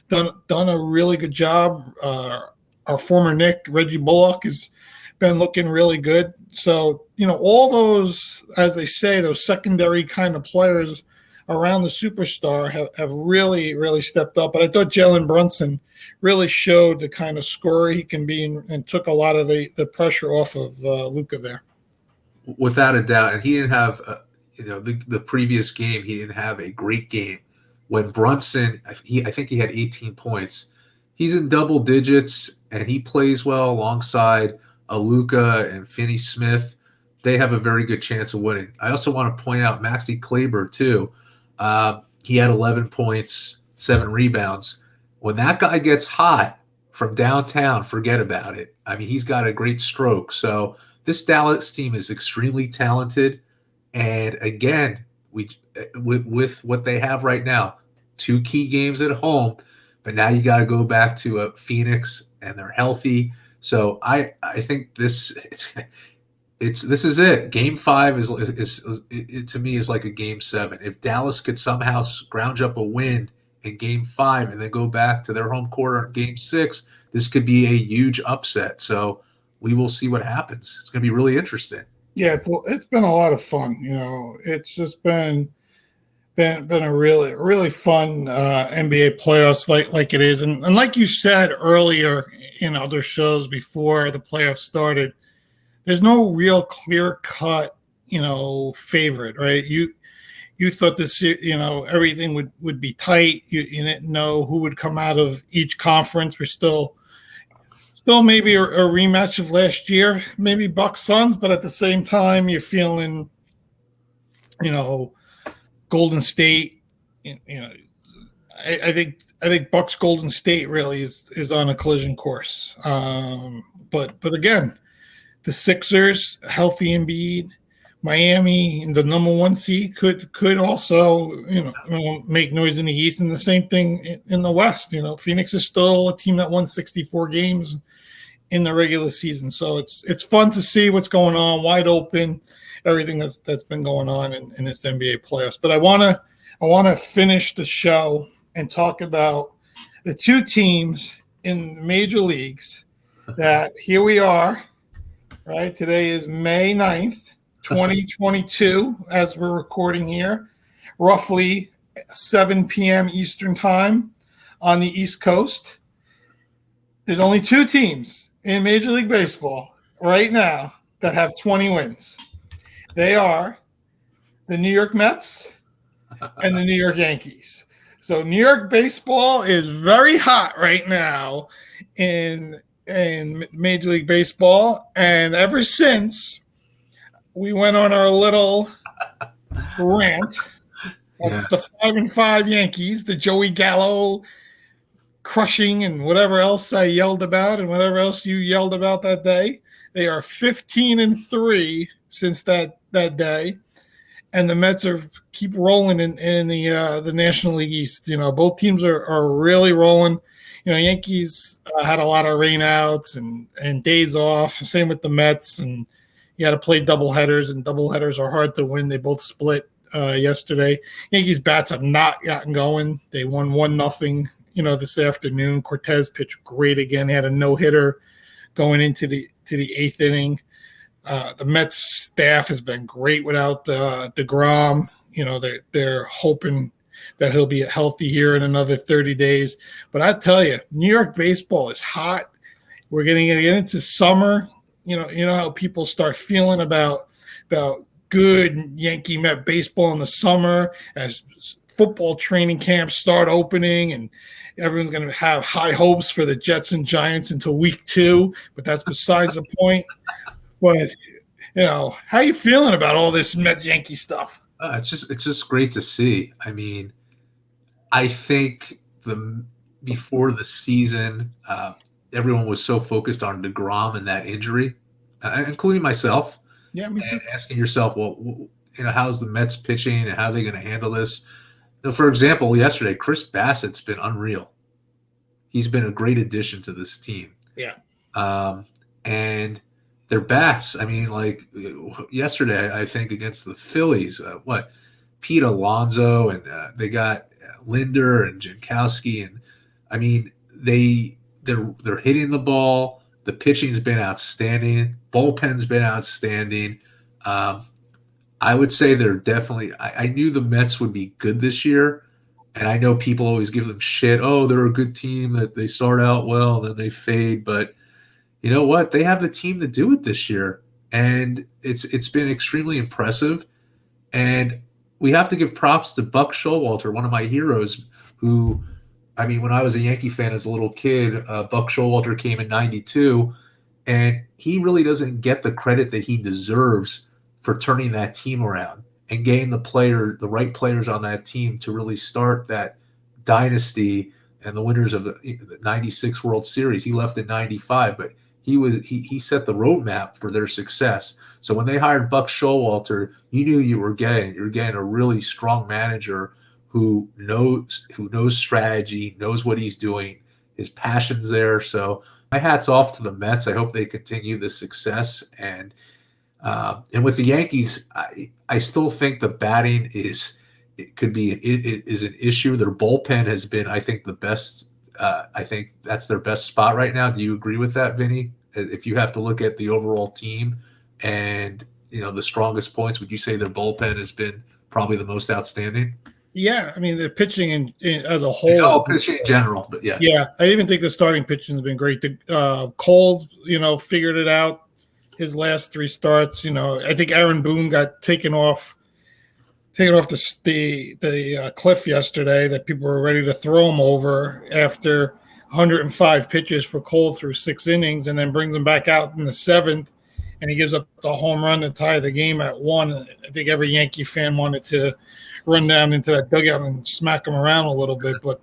done a really good job. Our former Nick, Reggie Bullock, has been looking really good. So, all those, as they say, those secondary kind of players around the superstar have really, really stepped up. But I thought Jalen Brunson really showed the kind of scorer he can be and took a lot of the pressure off of Luka there. Without a doubt. And he didn't have, the previous game, he didn't have a great game. When Brunson, I think he had 18 points. He's in double digits, and he plays well alongside Luka and Finney Smith. They have a very good chance of winning. I also want to point out Maxi Kleber, too. He had 11 points, 7 rebounds. When that guy gets hot from downtown, forget about it. I mean, he's got a great stroke. So this Dallas team is extremely talented. And again, with what they have right now, 2 key games at home, but now you got to go back to Phoenix, and they're healthy. So I think this is it. Game 5 is to me is like a game 7. If Dallas could somehow scrounge up a win in game 5 and then go back to their home court in game 6, this could be a huge upset. So we will see what happens. It's going to be really interesting. Yeah, it's been a lot of fun. It's just been a really, really fun NBA playoffs like it is. And like you said earlier in other shows before the playoffs started, there's no real clear-cut, favorite, right? You thought this, everything would be tight. You didn't know who would come out of each conference. We're still maybe a rematch of last year, maybe Bucks Suns, but at the same time, you're feeling, Golden State. I think Bucks Golden State really is on a collision course. But again, the Sixers, healthy Embiid, Miami, the number 1 seed could also make noise in the East, and the same thing in the West. Phoenix is still a team that won 64 games in the regular season, so it's fun to see what's going on, wide open, everything that's been going on in this NBA playoffs. But I want to finish the show and talk about the 2 teams in major leagues that here we are. Right, today is May 9th, 2022, as we're recording here, roughly 7 p.m. Eastern time on the East Coast. There's only 2 teams in Major League Baseball right now that have 20 wins. They are the New York Mets and the New York Yankees. So New York baseball is very hot right now in Major League Baseball, and ever since we went on our little rant, that's the 5-5 Yankees, the Joey Gallo crushing and whatever else I yelled about and whatever else you yelled about that day. They are 15-3 since that day, and the Mets keep rolling in the National League East. Both teams are really rolling. Yankees had a lot of rainouts and days off. Same with the Mets, and you had to play doubleheaders, and doubleheaders are hard to win. They both split yesterday. Yankees bats have not gotten going. They won 1-0, this afternoon. Cortez pitched great again. He had a no-hitter going into the 8th inning. The Mets staff has been great without DeGrom. They're hoping that he'll be healthy here in another 30 days. But I tell you, New York baseball is hot. We're getting into summer. You know how people start feeling about good Yankee Met baseball in the summer as football training camps start opening, and everyone's going to have high hopes for the Jets and Giants until week 2, but that's besides the point. But, how you feeling about all this Mets-Yankee stuff? It's just great to see. I mean, I think before the season, everyone was so focused on DeGrom and that injury, including myself. Yeah, me too. And asking yourself, well, how's the Mets pitching and how are they going to handle this? For example, yesterday, Chris Bassett's been unreal. He's been a great addition to this team. Yeah. And their bats, I mean, like yesterday, I think against the Phillies, Pete Alonso, and they got Linder and Jankowski, and I mean, they're hitting the ball. The pitching's been outstanding. Bullpen's been outstanding. I would say they're definitely – I knew the Mets would be good this year, and I know people always give them shit. Oh, they're a good team, that they start out well, and then they fade. But you know what? They have the team to do it this year, and it's been extremely impressive. And we have to give props to Buck Showalter, one of my heroes, who – I mean, when I was a Yankee fan as a little kid, Buck Showalter came in '92, and he really doesn't get the credit that he deserves for turning that team around and getting the right players on that team to really start that dynasty and the winners of the '96 World Series. He left in '95, but he set the roadmap for their success. So when they hired Buck Showalter, you knew you're getting a really strong manager who knows strategy, knows what he's doing. His passion's there. So my hat's off to the Mets. I hope they continue this success. And with the Yankees, I still think the batting is an issue. Their bullpen has been, I think, the best. I think that's their best spot right now. Do you agree with that, Vinny? If you have to look at the overall team and the strongest points, would you say their bullpen has been probably the most outstanding? Yeah, I mean, the pitching as a whole. Pitching in general, but yeah. Yeah, I even think the starting pitching has been great. Cole's, figured it out his last 3 starts. I think Aaron Boone got taken off the cliff yesterday, that people were ready to throw him over after 105 pitches for Cole through 6 innings, and then brings him back out in the 7th, and he gives up the home run to tie the game at 1. I think every Yankee fan wanted to run down into that dugout and smack him around a little bit, but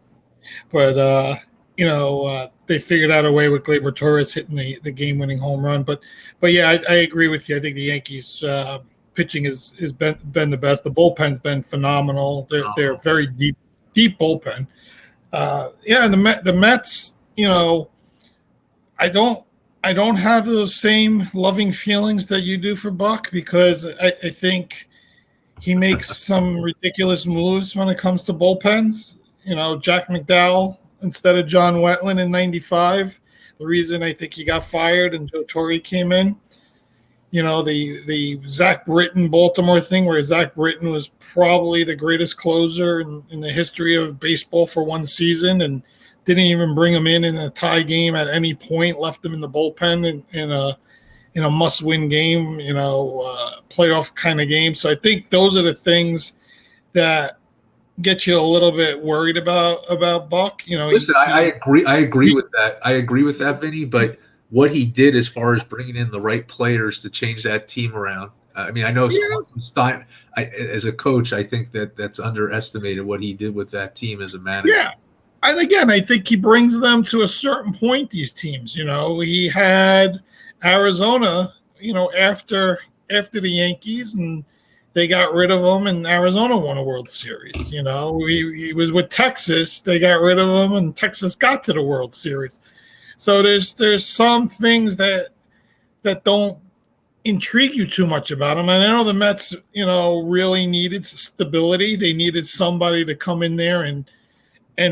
they figured out a way with Gleyber Torres hitting the game-winning home run. But yeah, I agree with you. I think the Yankees pitching has been the best. The bullpen's been phenomenal. They're very deep bullpen. And the Mets, I don't have those same loving feelings that you do for Buck, because I think he makes some ridiculous moves when it comes to bullpens. Jack McDowell instead of John Wetland in '95. The reason I think he got fired and Joe Torre came in. The Zach Britton Baltimore thing, where Zach Britton was probably the greatest closer in the history of baseball for one season, and didn't even bring him in a tie game at any point, left him in the bullpen in a must-win game, playoff kind of game. So I think those are the things that get you a little bit worried about Buck. Listen, I agree with that. I agree with that, Vinny. But what he did as far as bringing in the right players to change that team around. I mean, I know as a coach, I think that's underestimated what he did with that team as a manager. Yeah. And again, I think he brings them to a certain point, these teams. He had Arizona, after the Yankees, and they got rid of him, and Arizona won a World Series. He was with Texas. They got rid of him, and Texas got to the World Series. So there's some things that don't intrigue you too much about him. And I know the Mets, really needed stability. They needed somebody to come in there and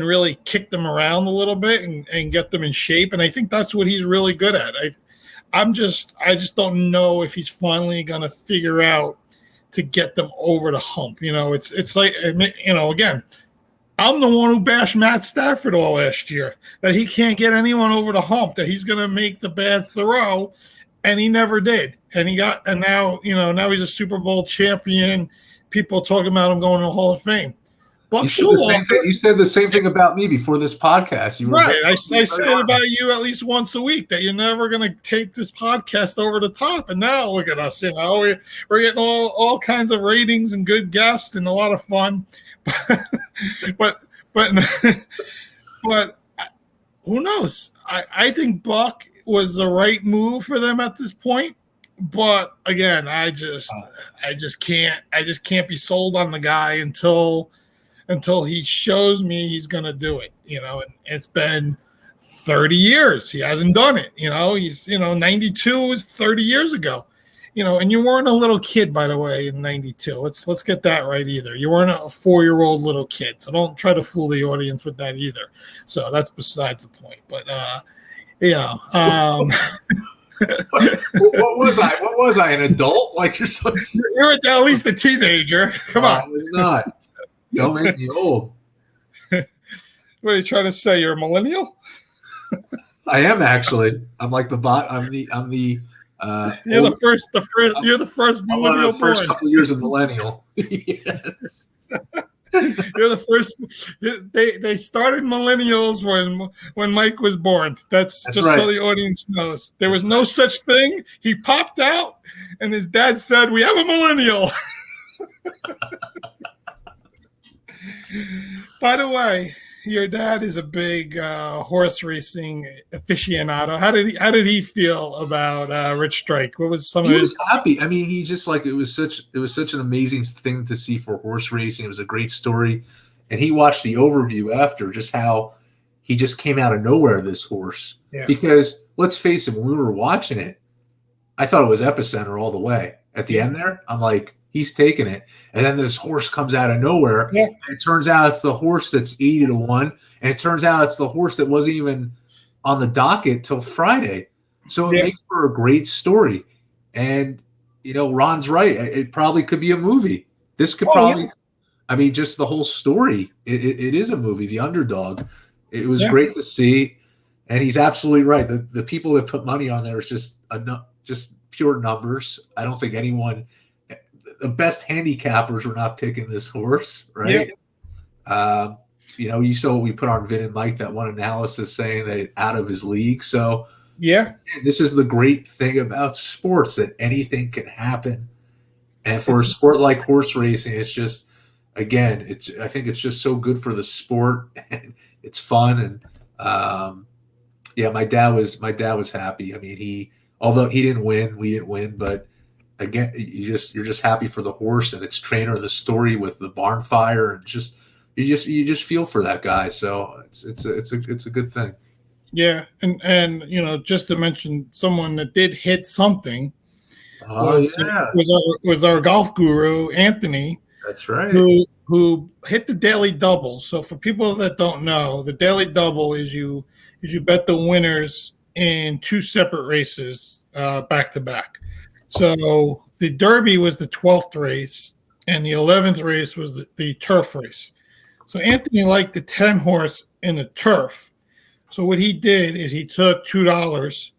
really kick them around a little bit and get them in shape. And I think that's what he's really good at. I just don't know if he's finally going to figure out to get them over the hump. It's like, again, I'm the one who bashed Matt Stafford all last year, that he can't get anyone over the hump, that he's going to make the bad throw, and he never did. And now he's a Super Bowl champion. People talking about him going to the Hall of Fame. Buck You said, the same Showalter. thing, you said the same thing about me before this podcast. You were Right. I say it about you at least once a week, that you're never going to take this podcast over the top. And now look at us. We're getting all kinds of ratings and good guests and a lot of fun. but who knows? I think Buck was the right move for them at this point. But again, I just can't be sold on the guy until he shows me he's going to do it, and it's been 30 years. He hasn't done it. He's, 92 was 30 years ago, and you weren't a little kid, by the way, in 92. Let's get that right either. You weren't a 4-year-old little kid. So don't try to fool the audience with that either. So that's besides the point. But, what was I? What was I? An adult? Like you're at least a teenager. Come on. I was not. Don't make me old. What are you trying to say? You're a millennial? I am actually. I'm like the bot. I'm the. You're the first. You're the first millennial. The first couple of years of millennial. Yes. You're the first. They started millennials when Mike was born. That's just right. So the audience knows. There was no such thing. He popped out, and his dad said, "We have a millennial." By the way, your dad is a big horse racing aficionado. How did he feel about Rich Strike? What was some of his? He was happy. I mean, he just it was such an amazing thing to see for horse racing. It was a great story, and he watched the overview after, just how he just came out of nowhere, this horse. Yeah. Because let's face it, when we were watching it, I thought it was Epicenter all the way. At the end there, I'm like, he's taking it. And then this horse comes out of nowhere. Yeah. And it turns out it's the horse that's 80-1. And it turns out it's the horse that wasn't even on the docket till Friday. So it makes for a great story. And, Ron's right. It probably could be a movie. This could I mean, just the whole story. It is a movie, The Underdog. It was great to see. And he's absolutely right. The people that put money on there is just pure numbers. I don't think anyone – the best handicappers were not picking this horse, right? Yeah. You saw what we put on Vin and Mike, that one analysis saying that out of his league. So, this is the great thing about sports, that anything can happen. And for a sport like horse racing, it's just, again, I think it's just so good for the sport, and it's fun. And my dad was happy. I mean, although he didn't win, we didn't win, but again, you're just happy for the horse and its trainer, the story with the barn fire, and you just feel for that guy. So it's a good thing. Yeah, and just to mention someone that did hit something was our golf guru Anthony. That's right. Who hit the daily double. So for people that don't know, the daily double is you bet the winners in 2 separate races back to back. So the Derby was the 12th race, and the 11th race was the turf race. So Anthony liked the 10 horse in the turf. So what he did is he took $2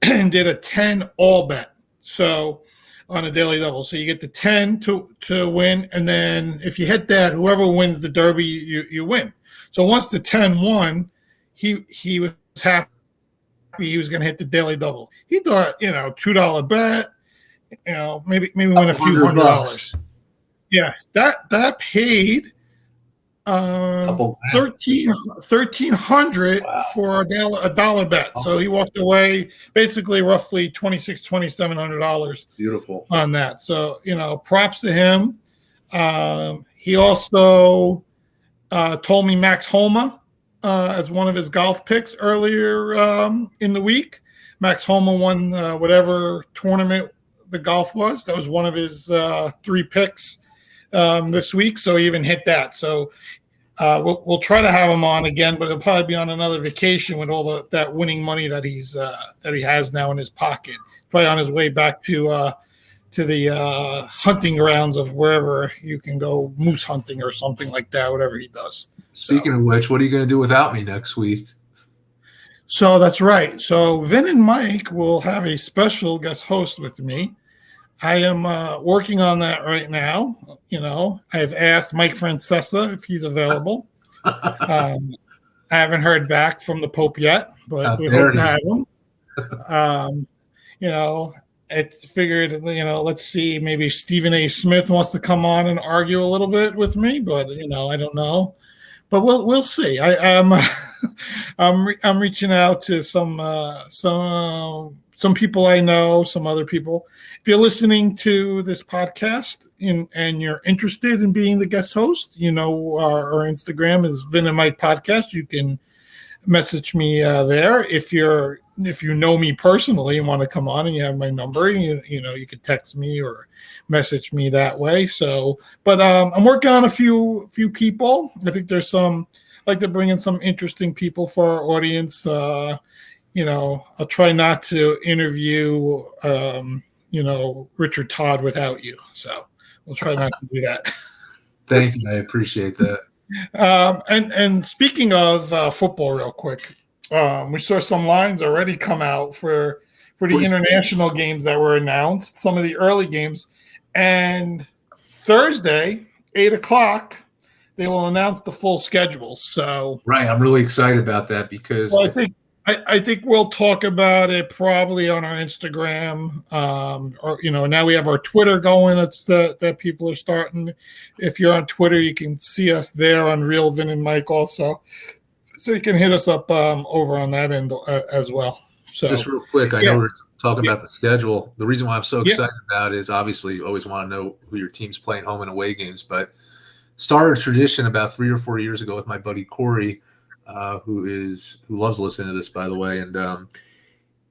and did a 10 all bet. So on a daily double. So you get the 10 to win, and then if you hit that, whoever wins the Derby, you win. So once the 10 won, he was happy he was going to hit the daily double. He thought, $2 bet. Maybe win a few $100. Yeah, that paid $1,300 for a dollar bet. So he walked away basically roughly $2,700. Beautiful on that. So props to him. He also told me Max Homa as one of his golf picks earlier in the week. Max Homa won whatever tournament the golf was. That was one of his 3 picks this week, so he even hit that. So we'll try to have him on again, but he'll probably be on another vacation with all that winning money that he has now in his pocket. Probably on his way back to the hunting grounds of wherever you can go moose hunting or something like that, whatever he does. Speaking of which, what are you going to do without me next week? So that's right. So Vin and Mike will have a special guest host with me. I am working on that right now. I've asked Mike Francesa if he's available. I haven't heard back from the Pope yet, but we hope to have him. I figured, let's see, maybe Stephen A. Smith wants to come on and argue a little bit with me, but I don't know. But we'll see. I'm reaching out to some people I know, some other people. If you're listening to this podcast and you're interested in being the guest host, our Instagram is Vin and Mike Podcast. You can message me there. If you know me personally and want to come on and you have my number, you could text me or message me that way. So, but I'm working on a few people. I think there's I'd like to bring in some interesting people for our audience. I'll try not to interview, Richard Todd without you. So we'll try not to do that. Thank you. I appreciate that. And speaking of football real quick, we saw some lines already come out for the international games that were announced, some of the early games. And Thursday, 8:00, they will announce the full schedule. So right, I'm really excited about that because I think we'll talk about it probably on our Instagram, or now we have our Twitter going. That's that people are starting. If you're on Twitter, you can see us there on Real Vin and Mike also, so you can hit us up over on that end as well. So just real quick, I know we're talking about the schedule. The reason why I'm so excited about it is obviously you always want to know who your team's playing home and away games, but started a tradition about 3 or 4 years ago with my buddy Corey. Who loves listening to this, by the way. And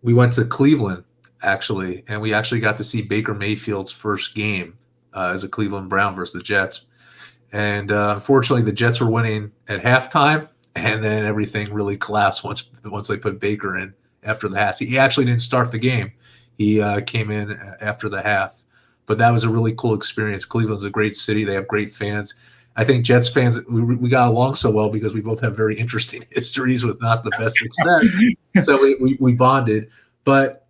we went to Cleveland, actually, and we actually got to see Baker Mayfield's first game as a Cleveland Brown versus the Jets. And unfortunately, the Jets were winning at halftime, and then everything really collapsed once they put Baker in after the half. He actually didn't start the game. He came in after the half. But that was a really cool experience. Cleveland's a great city. They have great fans. I think Jets fans, we got along so well because we both have very interesting histories with not the best success. So we bonded. But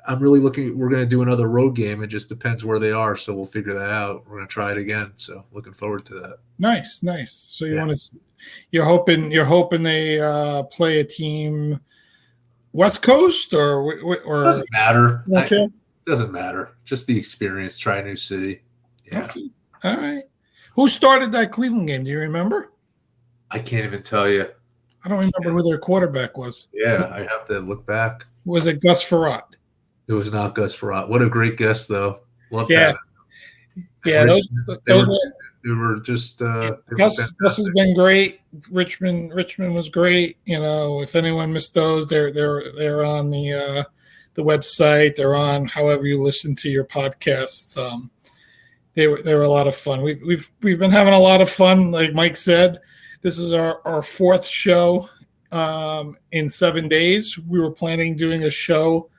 I'm really we're going to do another road game. It just depends where they are. So we'll figure that out. We're going to try it again. So looking forward to that. Nice. So you're hoping they play a team West Coast or doesn't matter. Okay. Doesn't matter. Just the experience. Try a new city. Yeah. Okay. All right. Who started that Cleveland game? Do you remember? I can't even tell you. I don't remember who their quarterback was. Yeah, I have to look back. Was it Gus Frerotte? It was not Gus Frerotte. What a great guest, though. Love that. Yeah, they were just. Gus has been great. Richmond was great. If anyone missed those, they're on the website. They're on however you listen to your podcasts. They were a lot of fun. We've been having a lot of fun. Like Mike said, this is our fourth show in 7 days. We were planning doing a show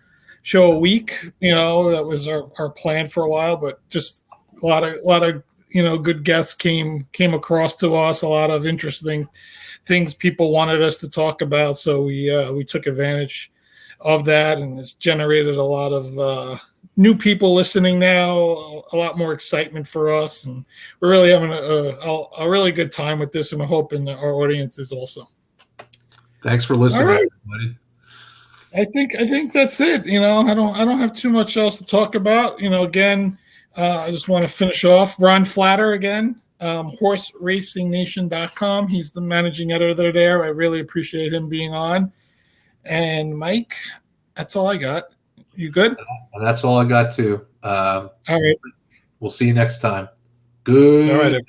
a week. That was our plan for a while, but just a lot of good guests came across to us. A lot of interesting things people wanted us to talk about, so we took advantage of that, and it's generated a lot of new people listening now, a lot more excitement for us, and we're really having a really good time with this, and we're hoping that our audience is also. Thanks for listening, right. everybody. I think that's it. I don't have too much else to talk about. Again, I just want to finish off. Ron Flatter again, HorseRacingNation.com. He's the managing editor there. I really appreciate him being on. And Mike, that's all I got. You good? And that's all I got too. All right. We'll see you next time. Good. All right. Night.